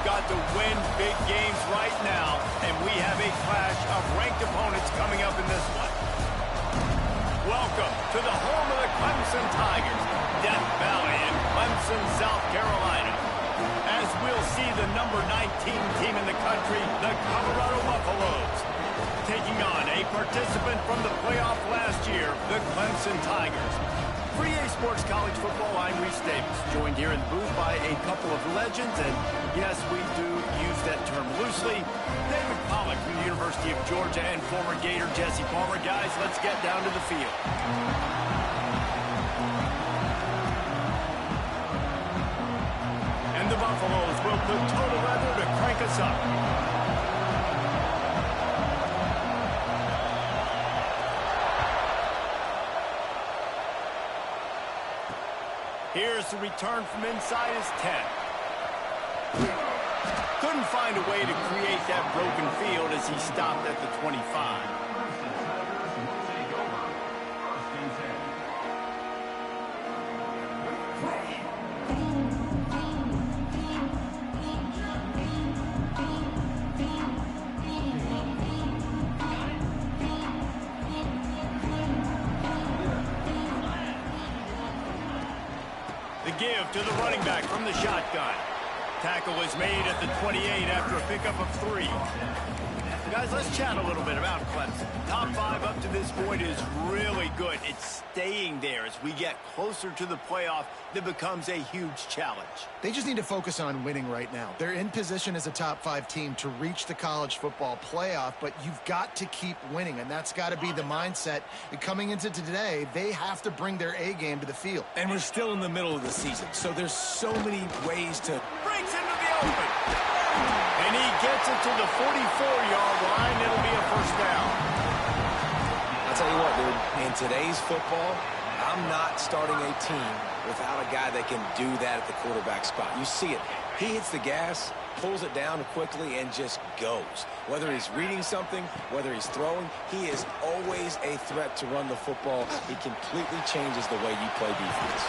got to win big games right now, and we have a clash of ranked opponents coming up in this one. Welcome to the home of the Clemson Tigers, Death Valley in Clemson, South Carolina. As we'll see the number 19 team in the country, the Colorado Buffaloes, taking on a participant from the playoff last year, the Clemson Tigers. For EA Sports College Football, I'm Reese Davis, joined here in the booth by a couple of legends, and yes, we do use that term loosely. David Pollack from the University of Georgia and former Gator Jesse Palmer. Guys, let's get down to the field. And the Buffaloes will put total weather to crank us up. Here's the return from inside his 10. Couldn't find a way to create that broken field as he stopped at the 25. Give to the running back from the shotgun. Tackle was made at the 28 after a pickup of 3. Guys, let's chat a little bit about Clemson. Top 5 up to this point is really good. It's staying there as we get closer to the playoff that becomes a huge challenge. They just need to focus on winning right now. They're in position as a top 5 team to reach the college football playoff, but you've got to keep winning, and that's got to be the mindset. Coming into today, they have to bring their A game to the field. And we're still in the middle of the season, so there's so many ways to... Breaks into the open. And he gets it to the 44-yard line. It'll be a first down. I'll tell you what, dude, in today's football, I'm not starting a team without a guy that can do that at the quarterback spot. You see it. He hits the gas, pulls it down quickly, and just goes. Whether he's reading something, whether he's throwing, he is always a threat to run the football. He completely changes the way you play defense.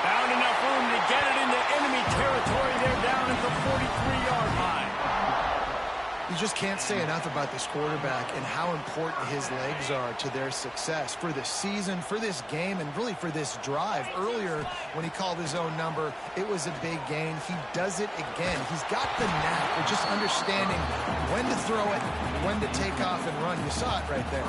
Found enough room to get it into enemy territory there down at the 43-yard line. You just can't say enough about this quarterback and how important his legs are to their success for the season, for this game, and really for this drive. Earlier, when he called his own number, it was a big gain. He does it again. He's got the knack of just understanding when to throw it, when to take off and run. You saw it right there.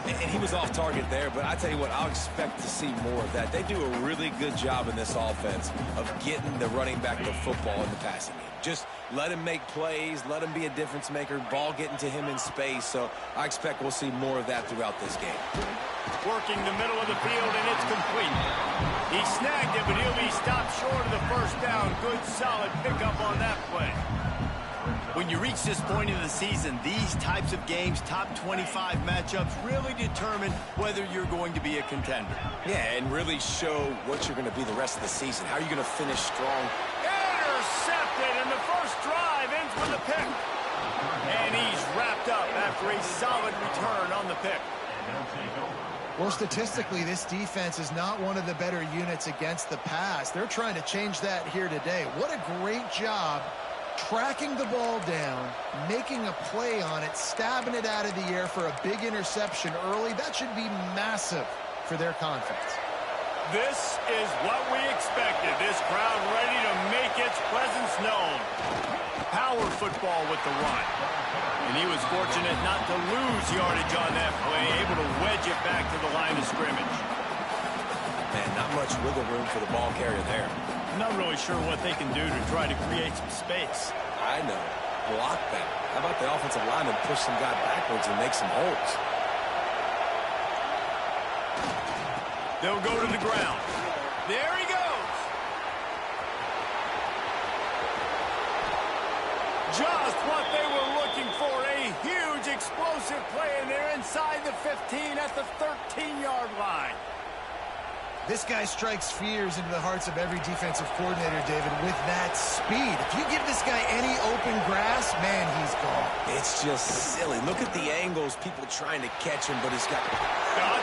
And he was off target there, but I tell you what, I'll expect to see more of that. They do a really good job in this offense of getting the running back the football in the passing game. Just let him make plays, let him be a difference maker, ball getting to him in space. So I expect we'll see more of that throughout this game. Working the middle of the field, and it's complete. He snagged it, but he'll be stopped short of the first down. Good, solid pickup on that play. When you reach this point in the season, these types of games, top 25 matchups, really determine whether you're going to be a contender. Yeah, and really show what you're going to be the rest of the season. How are you going to finish strong? Intercepted, and the first drive ends with a pick. And he's wrapped up after a solid return on the pick. Well, statistically, this defense is not one of the better units against the pass. They're trying to change that here today. What a great job tracking the ball down, making a play on it, stabbing it out of the air for a big interception early. That should be massive for their confidence. This is what we expected. This crowd ready to make its presence known. Power football with the run. And he was fortunate not to lose yardage on that play, able to wedge it back to the line of scrimmage. Man, not much wiggle room for the ball carrier there. I'm not really sure what they can do to try to create some space. I know. Block that. How about the offensive lineman push some guy backwards and make some holes? They'll go to the ground. There he goes. Just what they were looking for. A huge explosive play, and they're inside the 15 at the 13-yard line. This guy strikes fears into the hearts of every defensive coordinator, David, with that speed. If you give this guy any open grass, man, he's gone. It's just silly. Look at the angles, people trying to catch him, but he's got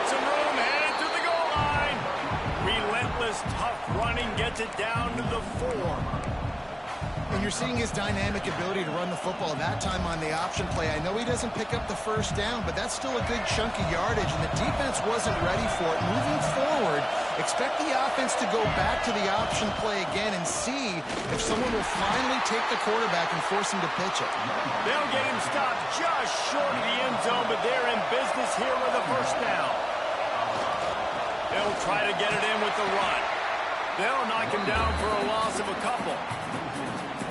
some room, headed to the goal line. Relentless, tough running, gets it down to the 4. And you're seeing his dynamic ability to run the football that time on the option play. I know he doesn't pick up the first down, but that's still a good chunk of yardage, and the defense wasn't ready for it. Moving forward, expect the offense to go back to the option play again and see if someone will finally take the quarterback and force him to pitch it. They'll get him stopped just short of the end zone, but they're in business here with a first down. They'll try to get it in with the run. They'll knock him down for a loss of a couple.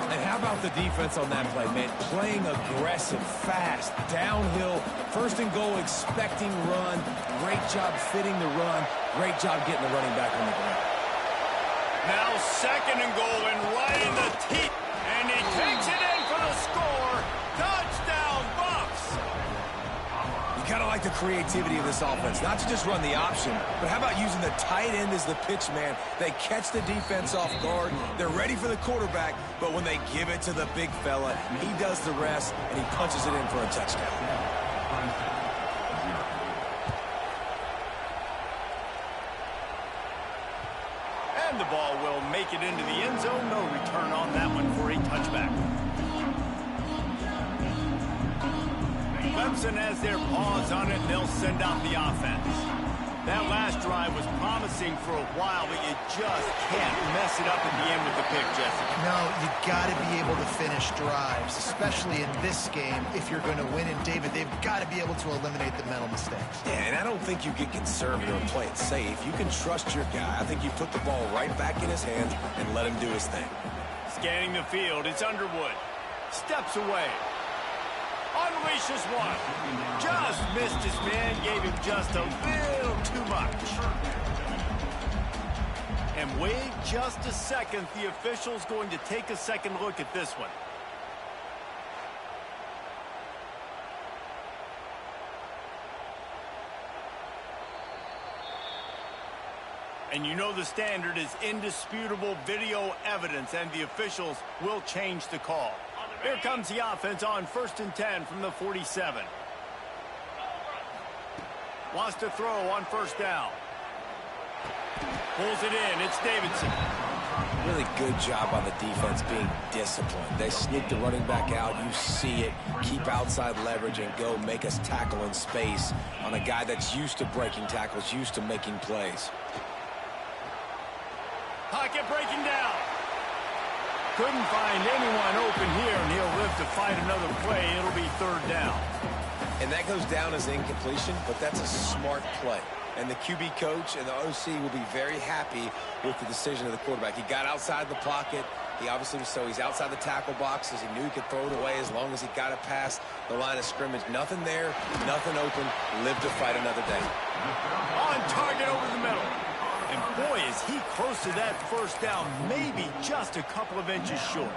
And how about the defense on that play, man? Playing aggressive, fast, downhill, first and goal, expecting run. Great job fitting the run. Great job getting the running back on the ground. Now second and goal and right in the teeth. And he takes it in for the score. Touchdown, Bucks! You gotta like the creativity of this offense. Not to just run the option, but how about using the tight end as the pitch man? They catch the defense off guard. They're ready for the quarterback, but when they give it to the big fella, he does the rest, and he punches it in for a touchdown. And the ball will make it into the end zone. No return on that one for a touchback. Clemson has their paws on it, and they'll send out the offense. That last drive was promising for a while, but you just can't mess it up at the end with the pick, Jesse. No, you got to be able to finish drives, especially in this game if you're going to win. And, David, they've got to be able to eliminate the mental mistakes. Yeah, and I don't think you get conservative and play it safe. You can trust your guy. I think you put the ball right back in his hands and let him do his thing. Scanning the field, it's Underwood. Steps away. Unleashes one. Just missed his man, gave him just a little too much. And wait just a second. The official's going to take a second look at this one. And you know the standard is indisputable video evidence, and the officials will change the call. Here comes the offense on 1st and 10 from the 47. Wants to throw on first down. Pulls it in. It's Davidson. Really good job on the defense being disciplined. They sneak the running back out. You see it. Keep outside leverage and go make us tackle in space on a guy that's used to breaking tackles, used to making plays. Pocket breaking down. Couldn't find anyone open here, and he'll live to fight another play. It'll be third down. And that goes down as incompletion, but that's a smart play. And the QB coach and the OC will be very happy with the decision of the quarterback. He got outside the pocket. He obviously was he's outside the tackle boxes. He knew he could throw it away as long as he got it past the line of scrimmage. Nothing there, nothing open. Live to fight another day. On target over the middle. And boy, is he close to that first down, maybe just a couple of inches short.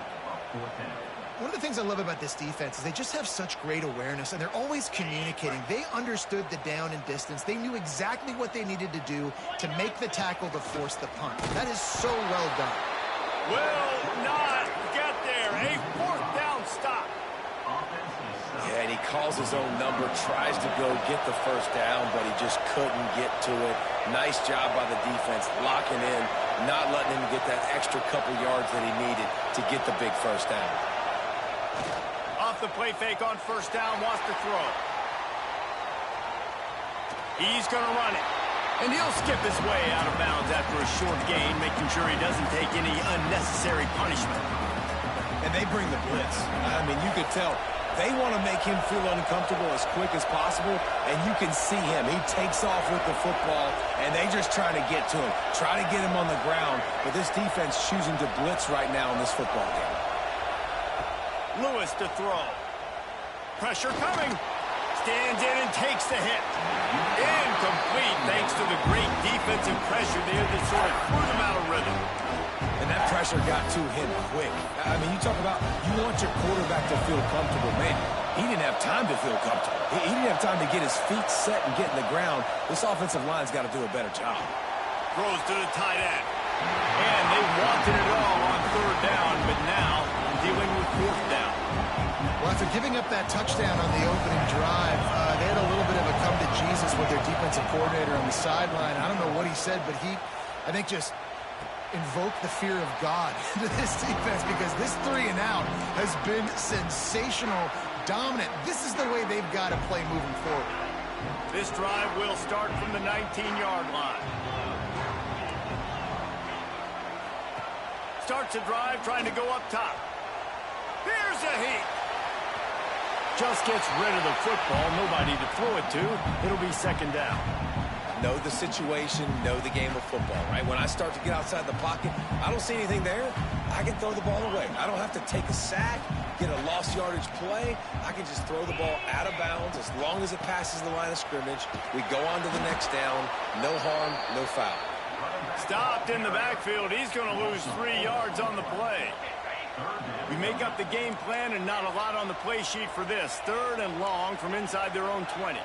One of the things I love about this defense is they just have such great awareness, and they're always communicating. They understood the down and distance. They knew exactly what they needed to do to make the tackle to force the punt. That is so well done. Will not get there. A fourth down stop. Yeah, and he calls his own number, tries to go get the first down, but he just couldn't get to it. Nice job by the defense, locking in, not letting him get that extra couple yards that he needed to get the big first down. Off the play fake on first down, wants to throw. He's going to run it. And he'll skip his way out of bounds after a short gain, making sure he doesn't take any unnecessary punishment. And they bring the blitz. I mean, you could tell they want to make him feel uncomfortable as quick as possible, and you can see him. He takes off with the football, and they just try to get to him, try to get him on the ground, but this defense choosing to blitz right now in this football game. Lewis to throw. Pressure coming. Stands in and takes the hit. Incomplete thanks to the great defensive pressure there that sort of threw them out of rhythm. And that pressure got to him quick. I mean, you talk about you want your quarterback to feel comfortable. Man, he didn't have time to feel comfortable. He didn't have time to get his feet set and get in the ground. This offensive line's got to do a better job. Throws to the tight end. And they wanted it all on third down, but now dealing with fourth down. Well, after giving up that touchdown on the opening drive, they had a little bit of a come to Jesus with their defensive coordinator on the sideline. I don't know what he said, but he, I think, just invoke the fear of God into this defense, because this 3-and-out has been sensational, dominant. This is the way they've got to play moving forward. This drive will start from the 19-yard line. Starts a drive trying to go up top. Here's a heat. Just gets rid of the football. Nobody to throw it to. It'll be second down. Know the situation, know the game of football, right? When I start to get outside the pocket, I don't see anything there, I can throw the ball away. I don't have to take a sack, get a lost yardage play. I can just throw the ball out of bounds as long as it passes the line of scrimmage. We go on to the next down. No harm, no foul. Stopped in the backfield. He's going to lose 3 yards on the play. We make up the game plan and not a lot on the play sheet for this. 3rd and long from inside their own 20.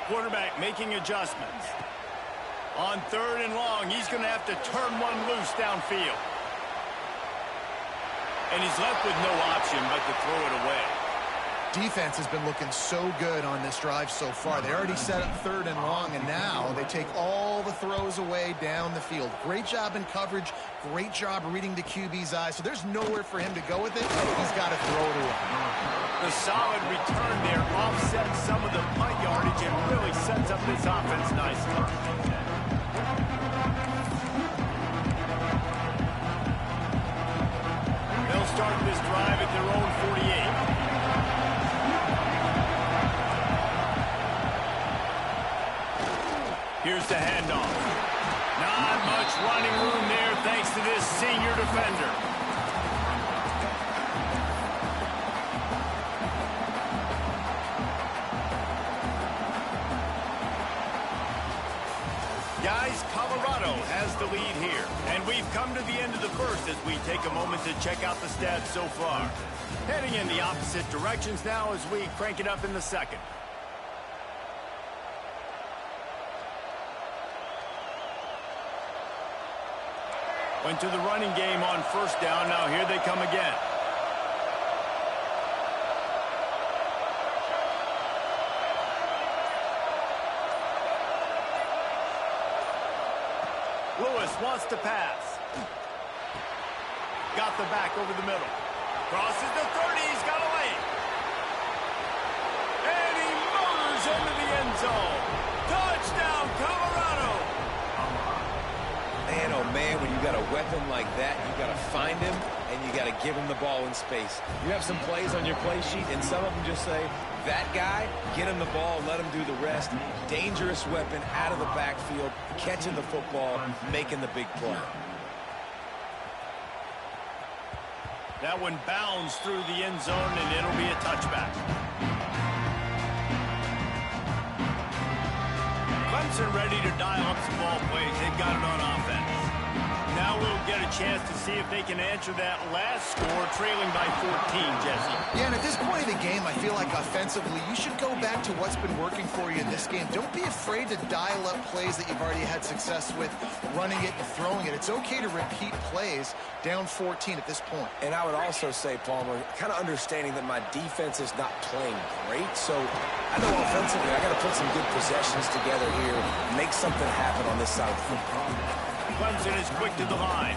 Quarterback making adjustments. On 3rd and long, he's going to have to turn one loose downfield. And he's left with no option but to throw it away. Defense has been looking so good on this drive so far. They already set up 3rd and long, and now they take all the throws away down the field. Great job in coverage. Great job reading the QB's eyes. So there's nowhere for him to go with it. He's got to throw it away. The solid return there offsets some of the punt yardage and really sets up this offense nicely. They'll start this drive at their own 48. Here's the handoff. Not much running room there thanks to this senior defender. Guys, Colorado has the lead here. And we've come to the end of the first as we take a moment to check out the stats so far. Heading in the opposite directions now as we crank it up in the second. Went to the running game on 1st down. Now here they come again. Lewis wants to pass. Got the back over the middle. Crosses the 30. He's got a lane. And he motors into the end zone. Touchdown, Colorado. Man, oh man, when you got a weapon like that, you got to find him and you got to give him the ball in space. You have some plays on your play sheet, and some of them just say, that guy, get him the ball, let him do the rest. Dangerous weapon out of the backfield, catching the football, making the big play. That one bounds through the end zone, and it'll be a touchback. Clemson ready to dial up some ball plays. They've got it on offense. Now we'll get a chance to see if they can answer that last score, trailing by 14, Jesse. Yeah, and at this point of the game, I feel like offensively, you should go back to what's been working for you in this game. Don't be afraid to dial up plays that you've already had success with, running it and throwing it. It's okay to repeat plays down 14 at this point. And I would also say, Palmer, kind of understanding that my defense is not playing great, so I know offensively I got to put some good possessions together here, make something happen on this side of the football. Clemson is quick to the line.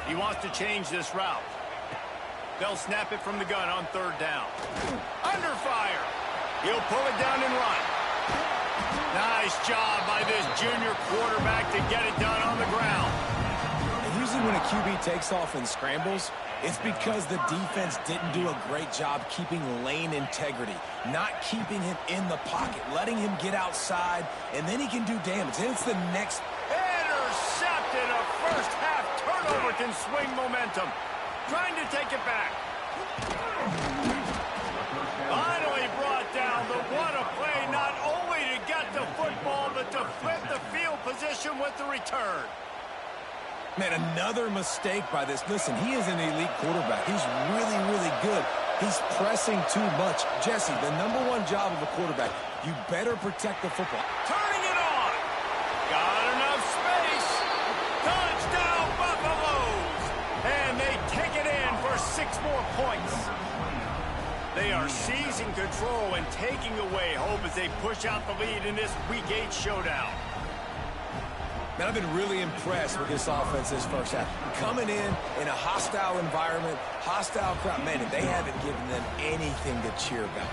He wants to change this route. They'll snap it from the gun on 3rd down. Under fire. He'll pull it down and run. Nice job by this junior quarterback to get it done on the ground. And usually when a QB takes off and scrambles, it's because the defense didn't do a great job keeping lane integrity, not keeping him in the pocket, letting him get outside, and then he can do damage. Then it's the next. Intercepted. A first-half turnover can swing momentum. Trying to take it back. Finally brought down. What a play, not only to get the football, but to flip the field position with the return. Man, another mistake by this. Listen, he is an elite quarterback. He's really, really good. He's pressing too much. Jesse, the #1 job of a quarterback, you better protect the football. Turning it on. Got enough space. Touchdown, Buffaloes. And they take it in for 6 more points. They are seizing control and taking away hope as they push out the lead in this Week 8 showdown. Man, I've been really impressed with this offense this first half. Coming in a hostile environment, hostile crowd. Man, they haven't given them anything to cheer about.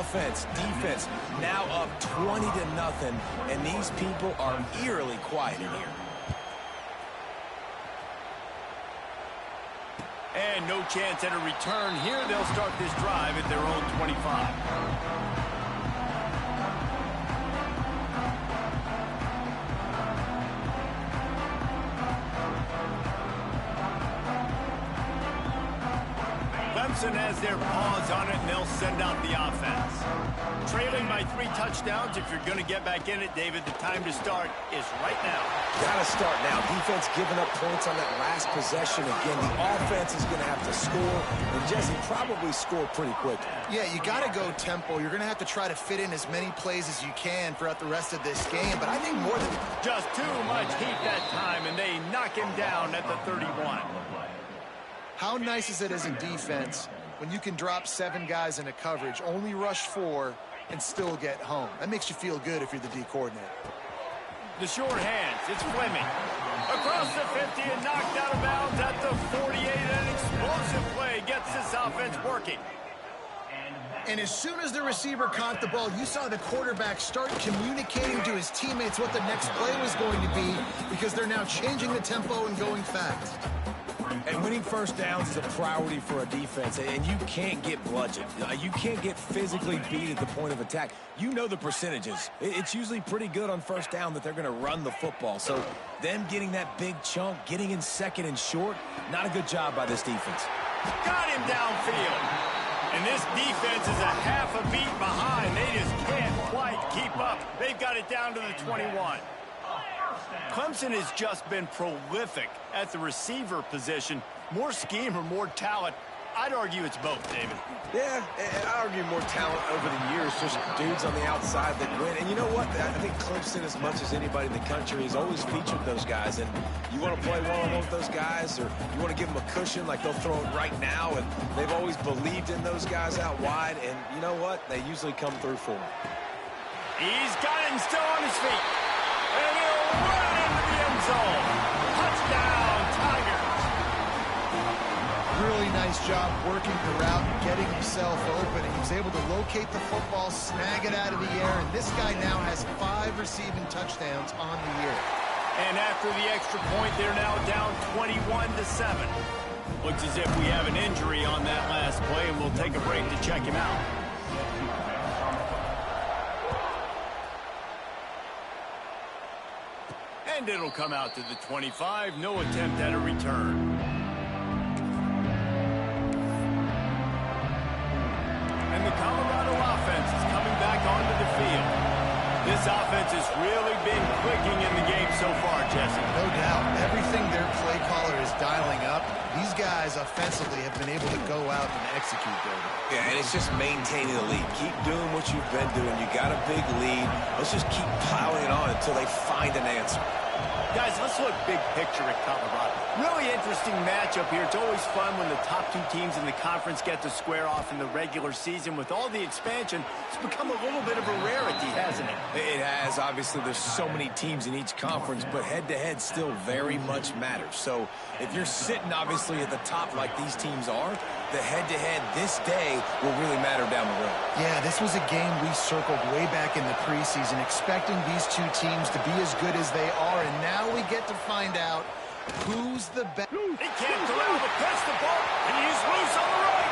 Offense, defense, now up 20-0, and these people are eerily quiet in here. And no chance at a return here. They'll start this drive at their own 25. Clemson has their paws on it, and they'll send out the offense. Trailing by 3 touchdowns. If you're going to get back in it, David, the time to start is right now. Gotta start now. Defense giving up points on that last possession. Again, the offense is going to have to score, and Jesse, probably score pretty quickly. Yeah, you got to go tempo. You're going to have to try to fit in as many plays as you can throughout the rest of this game, but I think more than... Just too much heat that time, and they knock him down at the 31. How nice is it as a defense when you can drop 7 guys into coverage, only rush 4, and still get home? That makes you feel good if you're the D coordinator. The short hands, it's Fleming. Across the 50 and knocked out of bounds at the 48. An explosive play gets this offense working. And as soon as the receiver caught the ball, you saw the quarterback start communicating to his teammates what the next play was going to be, because they're now changing the tempo and going fast. And winning first downs is a priority for a defense, and you can't get bludgeoned. You can't get physically beat at the point of attack. You know the percentages. It's usually pretty good on first down that they're going to run the football. So them getting that big chunk, getting in second and short, not a good job by this defense. Got him downfield. And this defense is a half a beat behind. They just can't quite keep up. They've got it down to the 21. Clemson has just been prolific at the receiver position. More scheme or more talent? I'd argue it's both, David. Yeah, I argue more talent over the years, just dudes on the outside that win. And you know what? I think Clemson, as much as anybody in the country, has always featured those guys. And you want to play one-on-one with those guys, or you want to give them a cushion like they'll throw it right now. And they've always believed in those guys out wide. And you know what? They usually come through for them. He's got it and still on his feet. And he'll run into the end zone. Touchdown, Tigers. Really nice job working the route and getting himself open. He was able to locate the football, snag it out of the air, and this guy now has 5 receiving touchdowns on the year. And after the extra point, they're now down 21-7. Looks as if we have an injury on that last play, and we'll take a break to check him out. And it'll come out to the 25. No attempt at a return. And the Colorado offense is coming back onto the field. This offense has really been clicking in the game so far, Jesse. No doubt. Everything their play caller is dialing up, these guys offensively have been able to go out and execute, David. Yeah, and it's just maintaining the lead. Keep doing what you've been doing. You got a big lead. Let's just keep piling it on until they find an answer. Guys, let's look big picture at Colorado. Really interesting matchup here. It's always fun when the top 2 teams in the conference get to square off in the regular season. With all the expansion, it's become a little bit of a rarity, hasn't it? It has. Obviously, there's so many teams in each conference, but head-to-head still very much matters. So if you're sitting, obviously, at the top like these teams are, the head-to-head this day will really matter down the road. Yeah, this was a game we circled way back in the preseason, expecting these 2 teams to be as good as they are, and now we get to find out who's the best. He can't corral the pass the ball, and he's loose on the right.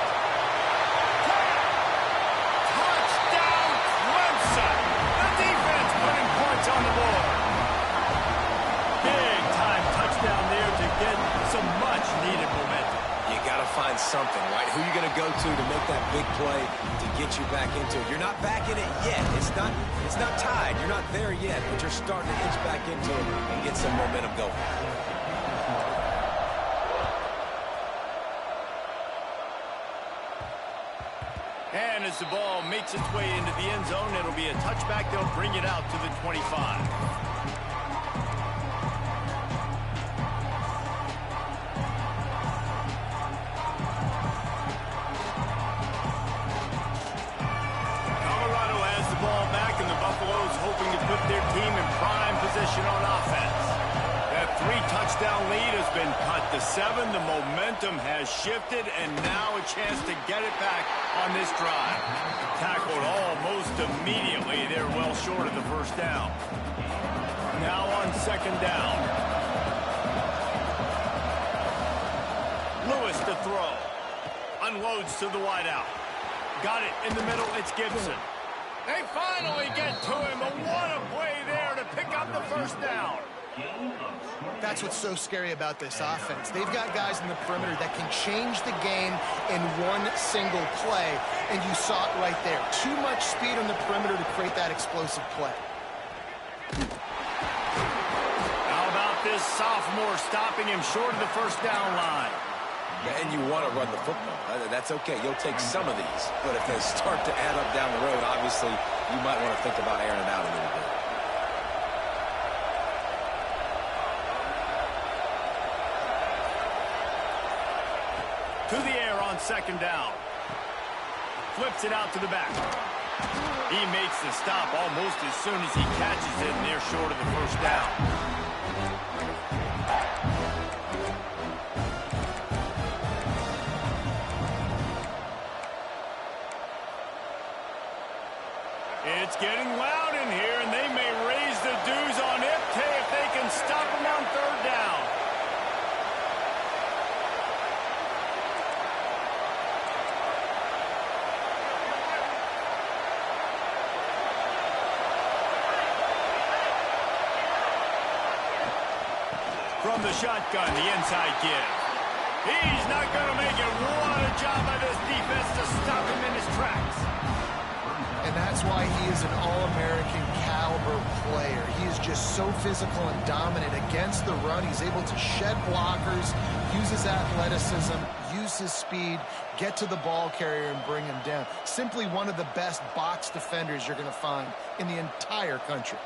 Touchdown, Clemson. The defense putting points on the board. Big time touchdown there to get some much-needed momentum. You got to find something, right? Who are you going to go to make that big play to get you back into it? You're not back in it yet. It's not tied. You're not there yet, but you're starting to inch back into it and get some momentum going. And as the ball makes its way into the end zone, it'll be a touchback. They'll bring it out to the 25. Buffalo's hoping to put their team in prime position on offense. momentum has shifted, and now a chance to get it back on this drive. Tackled almost immediately. They're well short of the first down. Now on second down. Lewis to throw. Unloads to the wideout. Got it in the middle. It's Gibson. They finally get to him. And what a play there to pick up the first down. That's what's so scary about this offense. They've got guys in the perimeter that can change the game in one single play, and you saw it right there. Too much speed on the perimeter to create that explosive play. How about this sophomore stopping him short of the first down line? And you want to run the football. That's okay. You'll take some of these. But if they start to add up down the road, obviously, you might want to think about airing it out a little bit. To the air on second down. Flips it out to the back. He makes the stop almost as soon as he catches it, and they're short of the first down. It's getting loud in here, and they may raise the dues on Ipte if they can stop him on third down. From the shotgun, the inside give. He's not going to make it. What a job by this defense to stop him in his tracks. And that's why he is an All-American caliber player. He is just so physical and dominant against the run. He's able to shed blockers, use his athleticism, use his speed, get to the ball carrier and bring him down. Simply one of the best box defenders you're going to find in the entire country.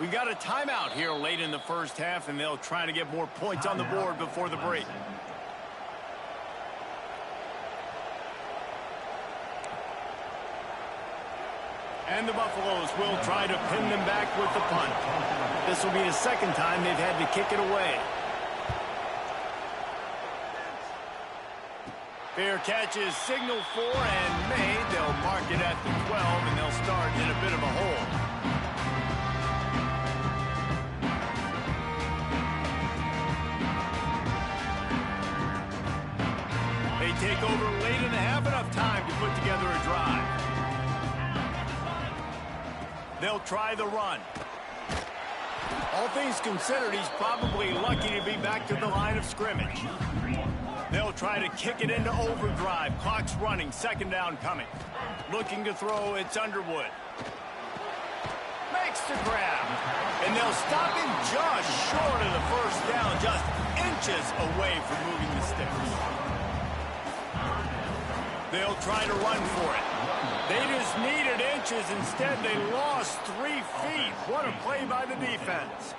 We got a timeout here late in the first half, and they'll try to get more points on the board before the break. And the Buffaloes will try to pin them back with the punt. This will be the second time they've had to kick it away. Fair catch is signaled for and made. They'll mark it at the 12, and they'll start in a bit of a hole. They take over late and have enough time to put together a drive. They'll try the run. All things considered, he's probably lucky to be back to the line of scrimmage. They'll try to kick it into overdrive. Clock's running, second down coming. Looking to throw, it's Underwood. Makes the grab. And they'll stop him just short of the first down, just inches away from moving the sticks. They'll try to run for it. They just needed inches. Instead, they lost 3 feet. What a play by the defense.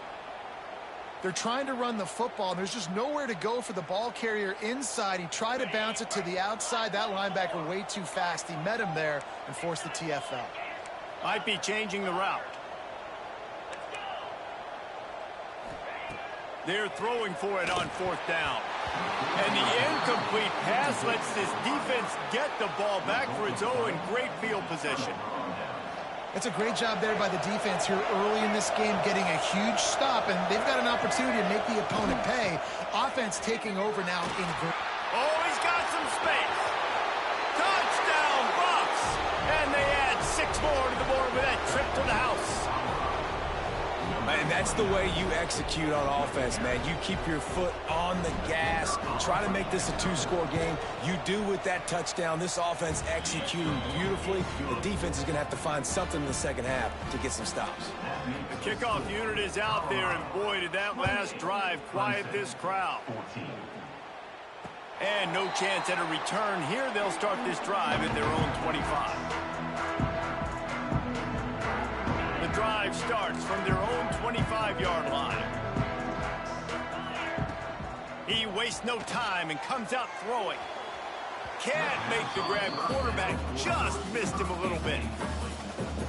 They're trying to run the football, and there's just nowhere to go for the ball carrier inside. He tried to bounce it to the outside. That linebacker way too fast. He met him there and forced the TFL. Might be changing the route. They're throwing for it on fourth down. And the incomplete pass lets this defense get the ball back for its own great field position. It's a great job there by the defense here early in this game, getting a huge stop, and they've got an opportunity to make the opponent pay. Offense taking over now in great. Oh, he's got some space. Touchdown, Buffs! And they add 6 more to the board with that trip to the house. And that's the way you execute on offense, man. You keep your foot on the gas. Try to make this a 2-score game. You do with that touchdown. This offense executing beautifully. The defense is going to have to find something in the second half to get some stops. The kickoff unit is out there, and boy, did that last drive quiet this crowd. And no chance at a return here. They'll start this drive at their own 25. The drive starts from their own 25-yard line. He wastes no time and comes out throwing. Can't make the grab. Quarterback just missed him a little bit.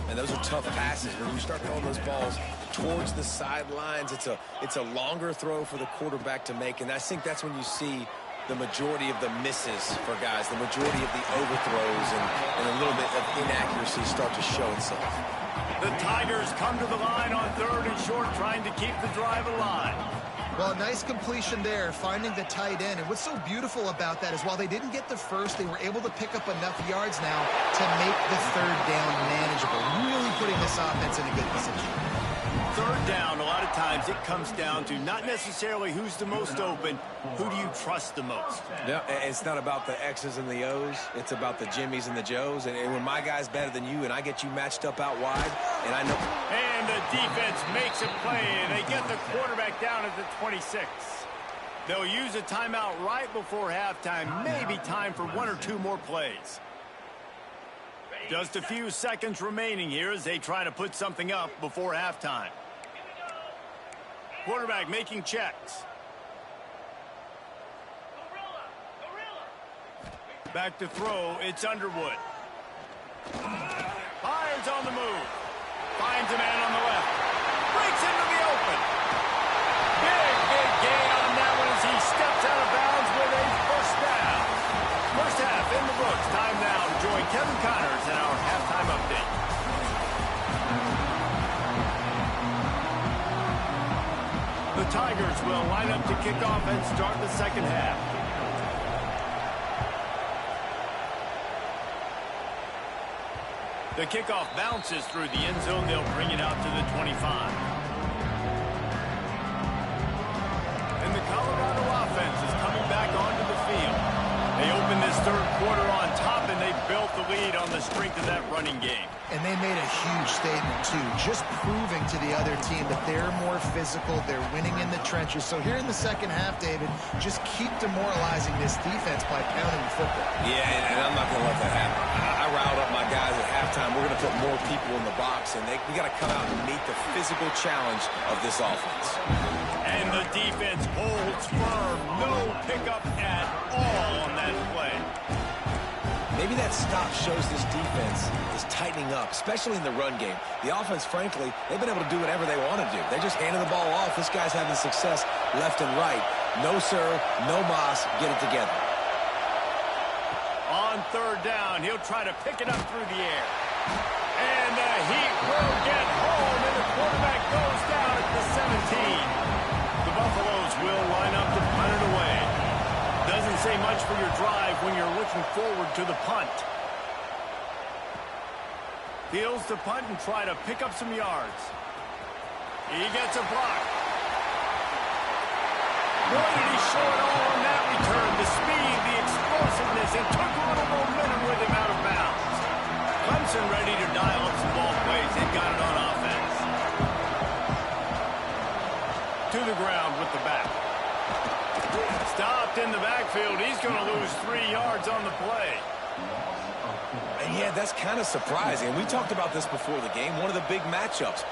And those are tough passes. When you start throwing those balls towards the sidelines, it's a longer throw for the quarterback to make. And I think that's when you see the majority of the misses for guys, the majority of the overthrows and a little bit of inaccuracy start to show itself. The Tigers come to the line on 3rd and short, trying to keep the drive alive. Well, a nice completion there, finding the tight end. And what's so beautiful about that is while they didn't get the first, they were able to pick up enough yards now to make the 3rd down manageable, really putting this offense in a good position. 3rd down, a lot of times it comes down to not necessarily who's the most open, who do you trust the most? Yeah, it's not about the X's and the O's. It's about the Jimmies and the Joes. And when my guy's better than you and I get you matched up out wide, and I know... And the defense makes a play, and they get the quarterback down at the 26. They'll use a timeout right before halftime, maybe time for 1 or 2 more plays. Just a few seconds remaining here as they try to put something up before halftime. Quarterback making checks. Back to throw, it's Underwood. Fires on the move. Finds a man on the left. Breaks into the open. Big gain on that one as he steps out of bounds with a first down. First half in the books. Time now to join Kevin Connors in our halftime update. The Tigers will line up to kick off and start the second half. The kickoff bounces through the end zone. They'll bring it out to the 25. And the Colorado offense is coming back onto the field. They open this 3rd quarter on top, and they built the lead on the strength of that running game. And they made a huge statement, too, just proving to the other team that they're more physical, they're winning in the trenches. So here in the second half, David, just keep demoralizing this defense by pounding the football. Yeah, and I'm not going to let that happen. I riled up my guys at halftime. We're going to put more people in the box, and we got to come out and meet the physical challenge of this offense. And the defense holds firm. No pickup at all on that play. Maybe that stop shows this defense is tightening up, especially in the run game. The offense, frankly, they've been able to do whatever they want to do. They just handed the ball off. This guy's having success left and right. No, sir, no mas, get it together. On 3rd down, he'll try to pick it up through the air. And the Heat will get home, and the quarterback goes down at the 17. The Buffaloes will line up to punt it away. Doesn't say much for your drive when you're looking forward to the punt. Fields the punt and try to pick up some yards. He gets a block. Boy, did he show it all on that return. The speed, the explosiveness, and took a little momentum with him out of bounds. Clemson ready to dial up some ball plays. They've got it on offense. To the ground with the back. Stopped in the backfield. He's going to lose 3 yards on the play. And yeah, that's kind of surprising. We talked about this before the game. One of the big matchups.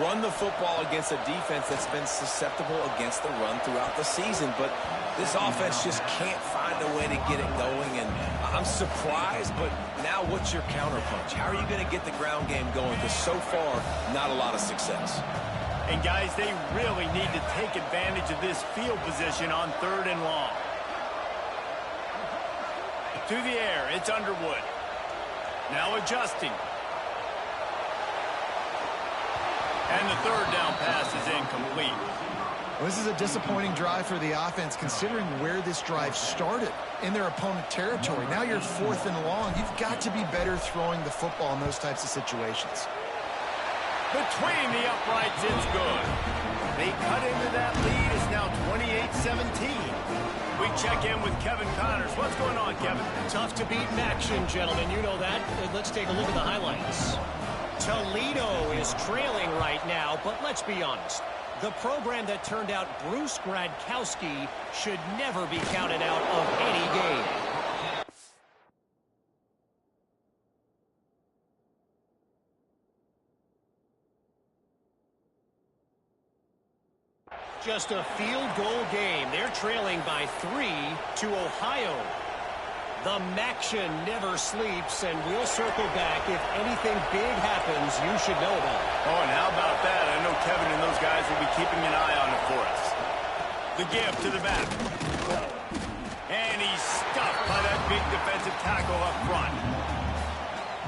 Run the football against a defense that's been susceptible against the run throughout the season. But this offense just can't find a way to get it going. And I'm surprised, but now what's your counterpunch? How are you going to get the ground game going? Because so far, not a lot of success. And, guys, they really need to take advantage of this field position on 3rd and long. To the air, it's Underwood. Now adjusting. And the 3rd down pass is incomplete. Well, this is a disappointing drive for the offense, considering where this drive started in their opponent territory. Now you're 4th and long. You've got to be better throwing the football in those types of situations. Between the uprights, it's good. They cut into that lead. It's now 28-17. We check in with Kevin Connors. What's going on, Kevin? Tough to beat in action, gentlemen. You know that. Let's take a look at the highlights. Toledo is trailing right now, but let's be honest. The program that turned out Bruce Gradkowski should never be counted out of any game. Just a field goal game. They're trailing by 3 to Ohio. The Maction never sleeps, and we'll circle back if anything big happens you should know about. Oh, and how about that? I know Kevin and those guys will be keeping an eye on it for us. The give to the back. And he's stuffed by that big defensive tackle up front.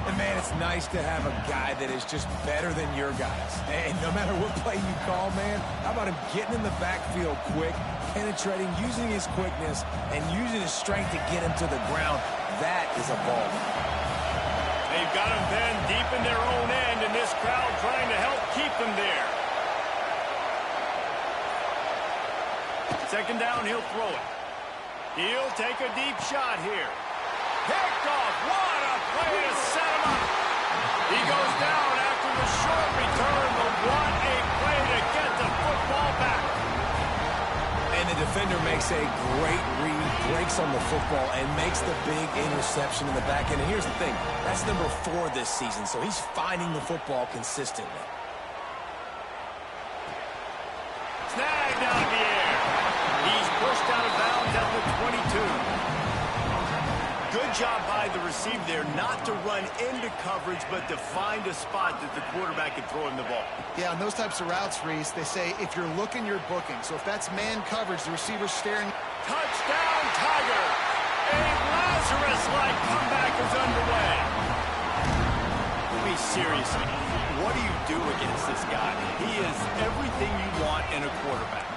And, man, it's nice to have a guy that is just better than your guys. And no matter what play you call, man, how about him getting in the backfield quick, penetrating, using his quickness, and using his strength to get him to the ground. That is a ball. They've got him pinned deep in their own end, and this crowd trying to help keep them there. Second down, he'll throw it. He'll take a deep shot here. Picked off. What a play to set him up. He goes down after the short return, but what a play to get the football back. And the defender makes a great read, breaks on the football, and makes the big interception in the back end. And here's the thing, that's number 4 this season, so he's finding the football consistently. Snagged out in the air. He's pushed out of bounds at the 22. Good job by the receiver there not to run into coverage, but to find a spot that the quarterback can throw him the ball. Yeah, on those types of routes, Reese, they say if you're looking, you're booking. So if that's man coverage, the receiver's staring. Touchdown, Tiger! A Lazarus-like comeback is underway. I mean, seriously, what do you do against this guy? He is everything you want in a quarterback.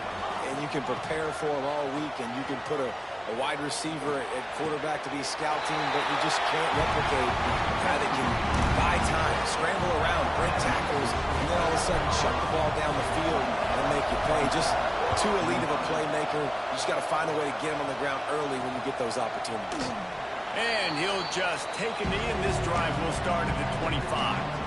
And you can prepare for him all week, and you can put a wide receiver at quarterback to be scouting, but you just can't replicate a guy that can buy time, scramble around, break tackles, and then all of a sudden shut the ball down the field and make you play. Just too elite of a playmaker. You just got to find a way to get him on the ground early when you get those opportunities. And he'll just take a knee, and this drive will start at the 25.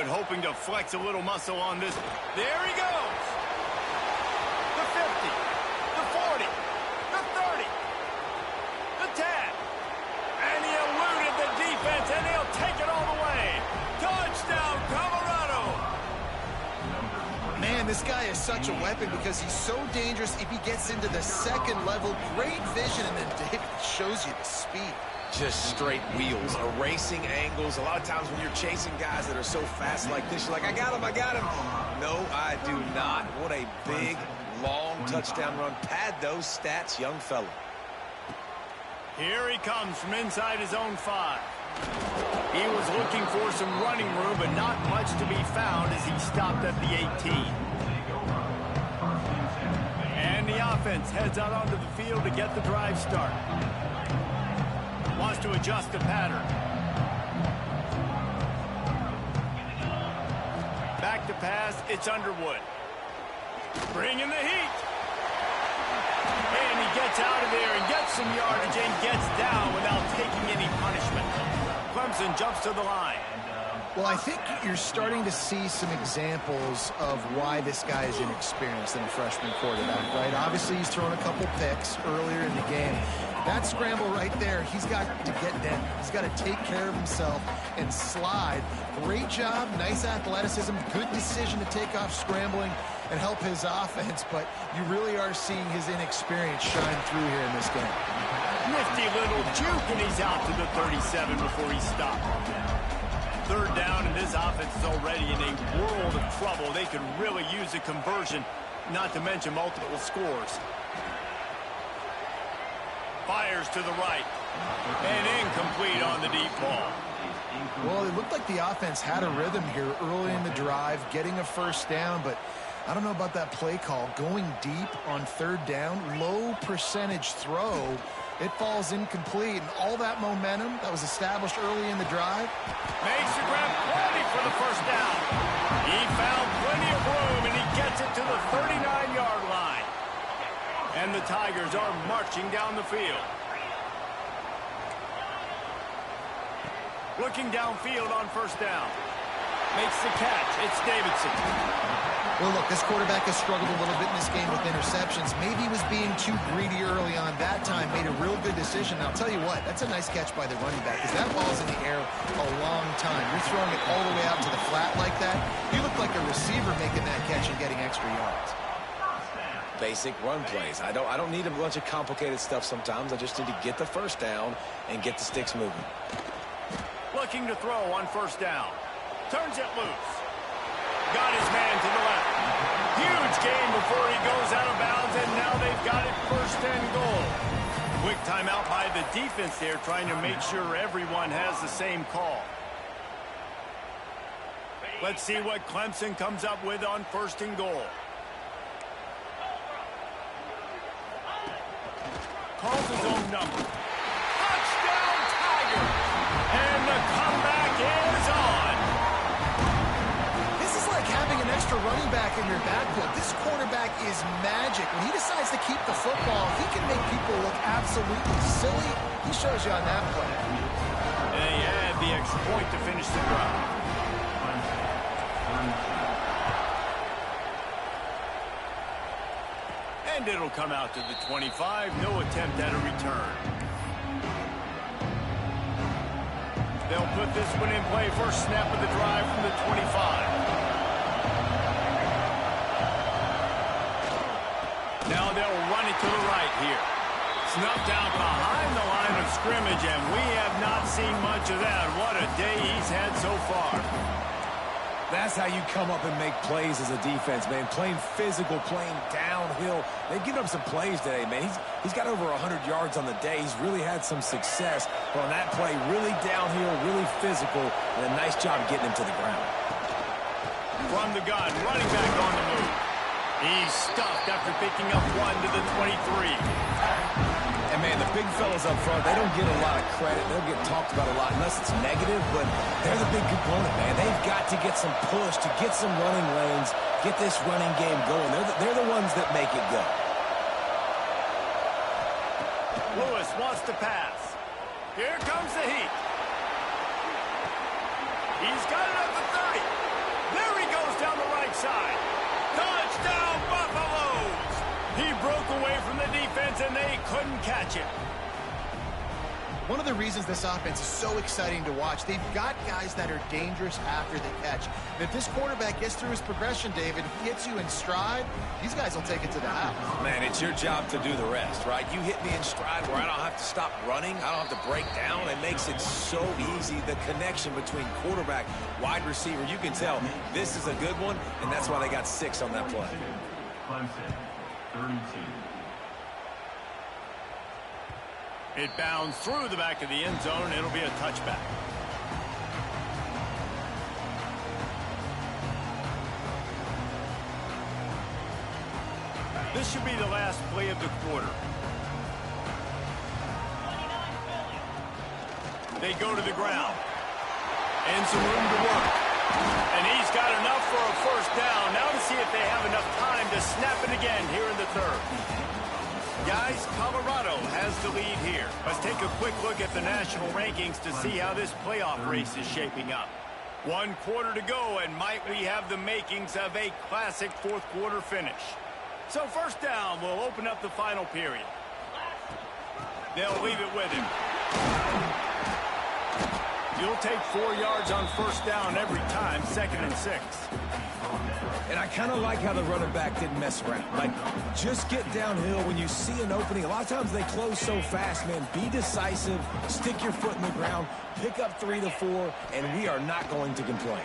Hoping to flex a little muscle on this. There he goes. The 50, the 40, the 30, the 10. And he eluded the defense, and he'll take it all the way. Touchdown, Colorado. Man, this guy is such a weapon because he's so dangerous if he gets into the second level. Great vision, and then David shows you the speed. Just straight wheels, erasing angles. A lot of times when you're chasing guys that are so fast like this, you're like, I got him. No, I do not. What a big, long touchdown run. Pad those stats, young fella. Here he comes from inside his own 5. He was looking for some running room, but not much to be found as he stopped at the 18. And the offense heads out onto the field to get the drive started. Wants to adjust the pattern. Back to pass, it's Underwood. Bringing the heat. And he gets out of there and gets some yardage and gets down without taking any punishment. Clemson jumps to the line. Well, I think you're starting to see some examples of why this guy is inexperienced in a freshman quarterback, right? Obviously, he's thrown a couple picks earlier in the game. That scramble right there, he's got to get down. He's got to take care of himself and slide. Great job, nice athleticism, good decision to take off scrambling and help his offense, but you really are seeing his inexperience shine through here in this game. Nifty little juke, and he's out to the 37 before he stopped. Third down, and this offense is already in a world of trouble. They could really use a conversion, not to mention multiple scores. Fires to the right. And incomplete on the deep ball. Well, it looked like the offense had a rhythm here early in the drive, getting a first down, but I don't know about that play call. Going deep on third down, low percentage throw. It falls incomplete, and all that momentum that was established early in the drive. Makes the grab plenty for the first down. He found plenty of room, and he gets it to the 39-yard line. And the Tigers are marching down the field. Looking downfield on first down. Makes the catch. It's Davidson. Well, look, this quarterback has struggled a little bit in this game with interceptions. Maybe he was being too greedy early on. That time made a real good decision. Now, I'll tell you what, that's a nice catch by the running back because that ball's in the air a long time. You're throwing it all the way out to the flat like that. You look like a receiver making that catch and getting extra yards. Basic run plays. I don't need a bunch of complicated stuff sometimes. I just need to get the first down and get the sticks moving. Looking to throw on first down. Turns it loose. Got his man to the left. Huge gain before he goes out of bounds, and now they've got it first and goal. Quick timeout by the defense there, trying to make sure everyone has the same call. Let's see what Clemson comes up with on first and goal. Calls his own number. Touchdown, Tiger! And the comeback is on. This is like having an extra running back in your backfield. This quarterback is magic. When he decides to keep the football, he can make people look absolutely silly. He shows you on that play. And he had the extra point to finish the drive. And it'll come out to the 25. No attempt at a return. They'll put this one in play. First snap of the drive from the 25. Now they'll run it to the right here. Snuffed out behind the line of scrimmage, and we have not seen much of that. What a day he's had so far. That's how you come up and make plays as a defense, man. Playing physical, playing downhill. They've given up some plays today, man. He's got over 100 yards on the day. He's really had some success. But on that play, really downhill, really physical, and a nice job getting him to the ground. From the gun, running back on the move. He's stuffed after picking up one to the 23. And, man, the big fellas up front, they don't get a lot of credit. They'll get talked about a lot unless it's negative, but they're the big component, man. They've got to get some push, to get some running lanes, get this running game going. They're the ones that make it go. Lewis wants to pass. Here comes the heat. He's got it up to 30. There he goes down the right side. Touchdown, Buffaloes! He broke away from the defense, and they couldn't catch it. One of the reasons this offense is so exciting to watch, they've got guys that are dangerous after the catch. And if this quarterback gets through his progression, David, gets you in stride, these guys will take it to the house. Man, it's your job to do the rest, right? You hit me in stride where I don't have to stop running. I don't have to break down. It makes it so easy. The connection between quarterback, wide receiver, you can tell this is a good one, and that's why they got 6 on that play. Clemson, 32. It bounds through the back of the end zone. It'll be a touchback. This should be the last play of the quarter. They go to the ground. And some room to work. And he's got enough for a first down. Now to see if they have enough time to snap it again here in the third. Guys, Colorado has the lead here. Let's take a quick look at the national rankings to see how this playoff race is shaping up. 1 quarter to go, and might we have the makings of a classic fourth quarter finish. So first down will open up the final period. They'll leave it with him. You'll take 4 yards on first down every time, 2nd and 6. And I kind of like how the running back didn't mess around. Like, just get downhill when you see an opening. A lot of times they close so fast, man. Be decisive, stick your foot in the ground, pick up 3 to 4, and we are not going to complain.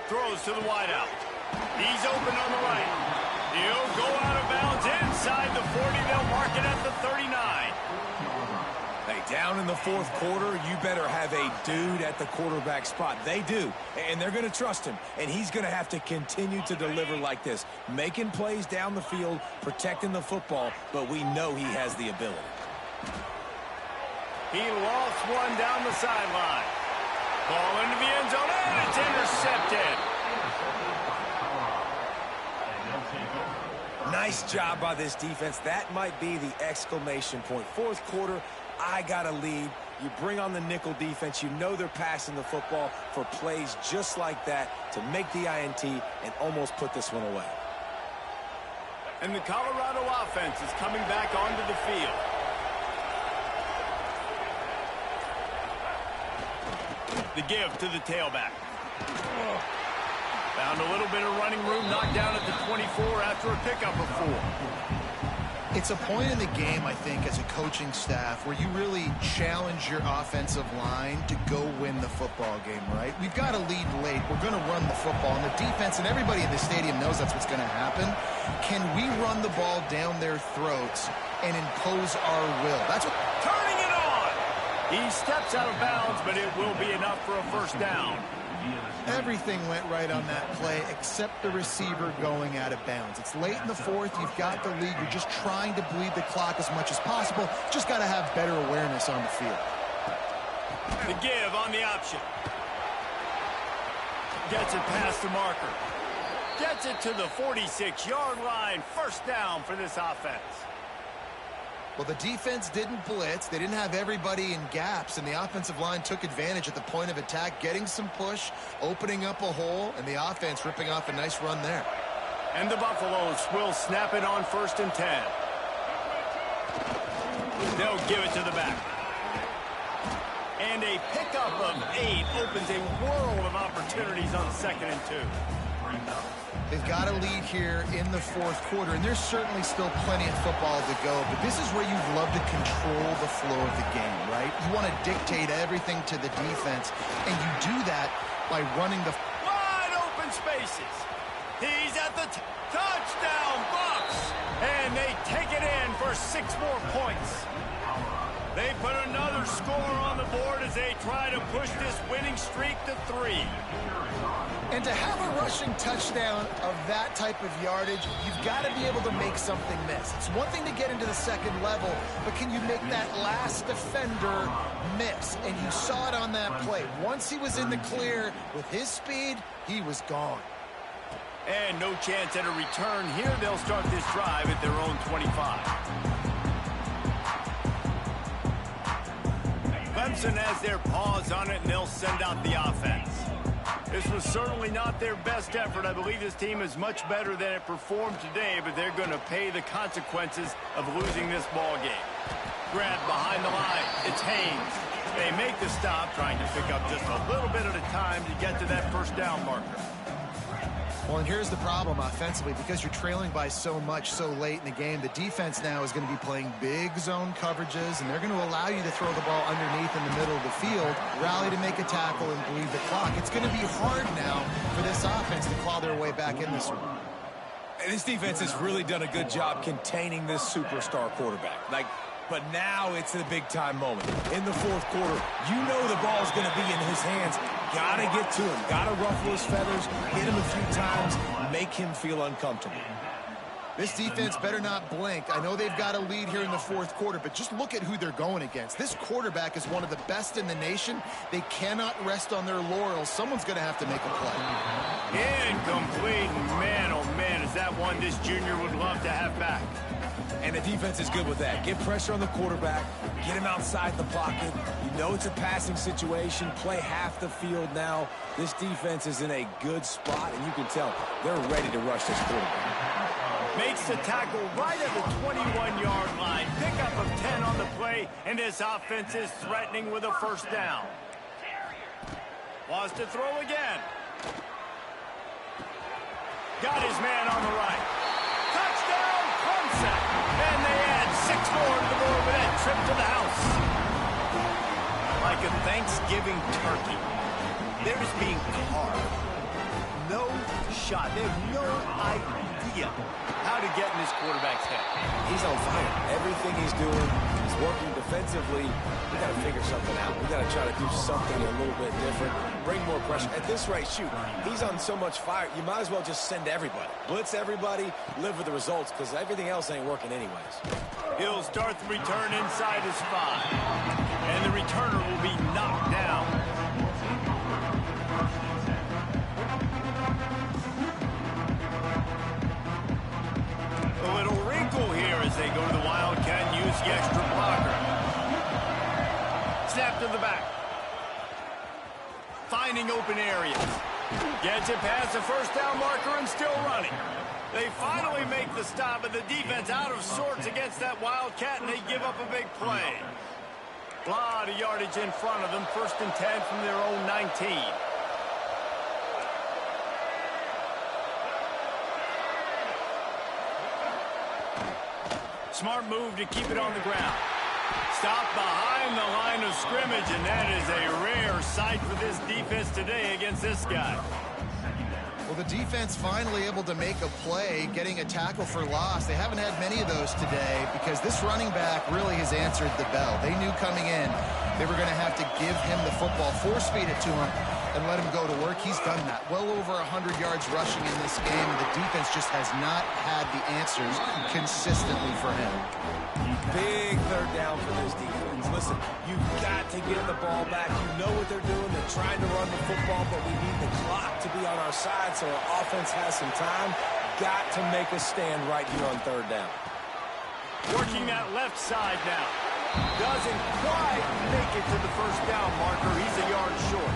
Throws to the wideout. He's open on the right. He'll go out of bounds inside the 40. They'll mark it at the 39. Hey, Down in the fourth quarter, you better have a dude at the quarterback spot. They do, and they're going to trust him, and he's going to have to continue to deliver like this, making plays down the field, protecting the football, but we know he has the ability. He lost one down the sideline. Ball into the end zone, and it's intercepted. Nice job by this defense. That might be the exclamation point. Fourth quarter, I got a lead. You bring on the nickel defense. You know they're passing the football for plays just like that to make the INT and almost put this one away. And the Colorado offense is coming back onto the field. The give to the tailback. Found a little bit of running room, knocked down at the 24 after a pickup of 4. It's a point in the game, I think, as a coaching staff where you really challenge your offensive line to go win the football game, right? We've got to lead late. We're going to run the football. And the defense and everybody in the stadium knows that's what's going to happen. Can we run the ball down their throats and impose our will? That's what... Turning it on! He steps out of bounds, but it will be enough for a first down. Everything went right on that play except the receiver going out of bounds. It's late in the fourth. You've got the lead. You're just trying to bleed the clock as much as possible. Just got to have better awareness on the field. The give on the option. Gets it past the marker. Gets it to the 46-yard line. First down for this offense. Well, the defense didn't blitz. They didn't have everybody in gaps, and the offensive line took advantage at the point of attack, getting some push, opening up a hole, and the offense ripping off a nice run there. And the Buffaloes will snap it on 1st and 10. They'll give it to the back. And a pickup of 8 opens a world of opportunities on 2nd and 2. They've got a lead here in the fourth quarter, and there's certainly still plenty of football to go, but this is where you'd love to control the flow of the game, right? You want to dictate everything to the defense, and you do that by running the... Wide open spaces. He's at the touchdown, Bucks! And they take it in for 6 more points. They put another score on the board as they try to push this winning streak to 3. And to have a rushing touchdown of that type of yardage, you've got to be able to make something miss. It's one thing to get into the second level, but can you make that last defender miss? And you saw it on that play. Once he was in the clear with his speed, he was gone. And no chance at a return here. They'll start this drive at their own 25. Clemson has their paws on it, and they'll send out the offense. This was certainly not their best effort. I believe this team is much better than it performed today, but they're going to pay the consequences of losing this ball game. Grabbed behind the line. It's Haynes. They make the stop, trying to pick up just a little bit at a time to get to that first down marker. Well, and here's the problem offensively. Because you're trailing by so much so late in the game, the defense now is going to be playing big zone coverages, and they're going to allow you to throw the ball underneath in the middle of the field, rally to make a tackle, and bleed the clock. It's going to be hard now for this offense to claw their way back in this one. And this defense has really done a good job containing this superstar quarterback. But now it's the big-time moment. In the fourth quarter, you know the ball's going to be in his hands. Got to get to him. Got to ruffle his feathers, hit him a few times, make him feel uncomfortable. This defense better not blink. I know they've got a lead here in the fourth quarter, but just look at who they're going against. This quarterback is one of the best in the nation. They cannot rest on their laurels. Someone's going to have to make a play. Incomplete. Man, oh man, is that one this junior would love to have back. And the defense is good with that. Get pressure on the quarterback. Get him outside the pocket. You know it's a passing situation. Play half the field now. This defense is in a good spot, and you can tell they're ready to rush this quarterback. Makes the tackle right at the 21-yard line. Pickup of 10 on the play, and this offense is threatening with a first down. Wants to throw again. Got his man on the right. Touchdown, Clemson. And they add 6 more to the board with that trip to the house. Like a Thanksgiving turkey, they're just being carved. No shot. They have no idea idea how to get in this quarterback's head. He's on fire. Everything he's doing, he's working defensively. We got to figure something out. We got to try to do something a little bit different, bring more pressure. At this rate, shoot, he's on so much fire, you might as well just send everybody. Blitz everybody, live with the results, because everything else ain't working anyways. He'll start the return inside his 5. And the returner will be knocked down. A little wrinkle here as they go to the Wildcat and use the extra blocker. Snap to the back. Finding open areas. Gets it past the first down marker and still running. They finally make the stop, but the defense out of sorts against that Wildcat, and they give up a big play. A lot of yardage in front of them. 1st and 10 from their own 19. Smart move to keep it on the ground. Stopped behind the line of scrimmage, and that is a rare sight for this defense today against this guy. Well, the defense finally able to make a play, getting a tackle for loss. They haven't had many of those today because this running back really has answered the bell. They knew coming in they were going to have to give him the football, force feed it to him, and let him go to work. He's done that. Well over 100 yards rushing in this game. The defense just has not had the answers consistently for him. Big 3rd down for this defense. Listen, you've got to get the ball back. You know what they're doing. They're trying to run the football, but we need the clock to be on our side so our offense has some time. Got to make a stand right here on 3rd down. Working that left side now. Doesn't quite make it to the first down marker. He's a yard short.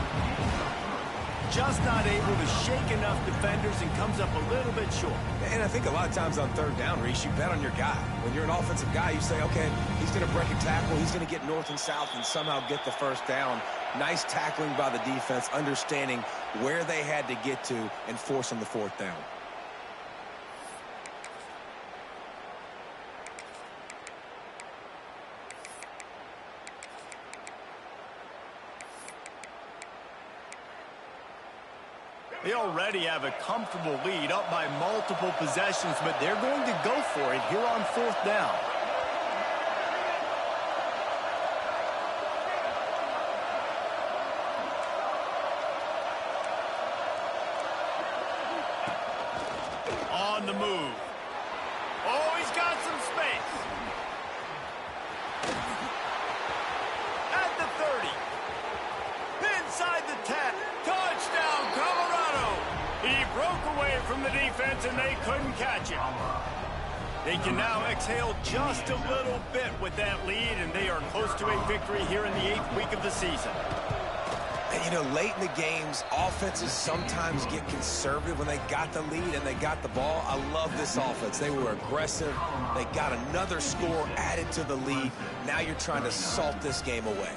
Just not able to shake enough defenders and comes up a little bit short. And I think a lot of times on 3rd down, Reese, you bet on your guy. When you're an offensive guy, you say, okay, he's going to break a tackle. He's going to get north and south and somehow get the first down. Nice tackling by the defense, understanding where they had to get to and forcing the 4th down. They already have a comfortable lead, up by multiple possessions, but they're going to go for it here on 4th down. On the move. Oh, he's got some space. At the 30. Inside the 10. Touchdown, Colorado. He broke away from the defense, and they couldn't catch him. They can now exhale just a little bit with that lead, and they are close to a victory here in the 8th week of the season. And, you know, late in the games, offenses sometimes get conservative when they got the lead and they got the ball. I love this offense. They were aggressive. They got another score added to the lead. Now you're trying to salt this game away.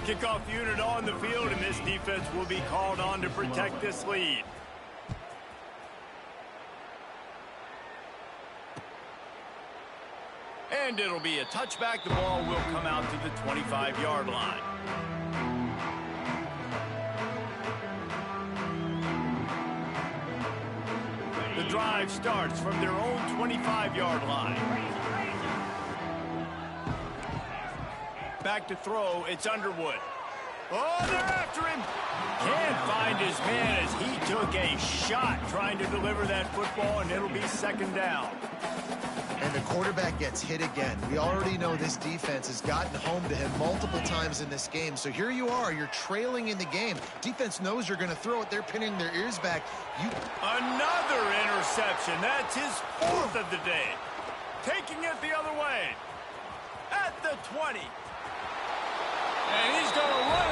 Kickoff unit on the field, and this defense will be called on to protect this lead. And it'll be a touchback. The ball will come out to the 25-yard line. The drive starts from their own 25-yard line. Back to throw, it's Underwood. Oh, they're after him. Can't find his man as he took a shot trying to deliver that football, and it'll be 2nd down. And the quarterback gets hit again. We already know this defense has gotten home to him multiple times in this game. So here you are, you're trailing in the game. Defense knows you're going to throw it. They're pinning their ears back. Another interception. That's his 4th of the day. Taking it the other way. At the 20. And he's going to run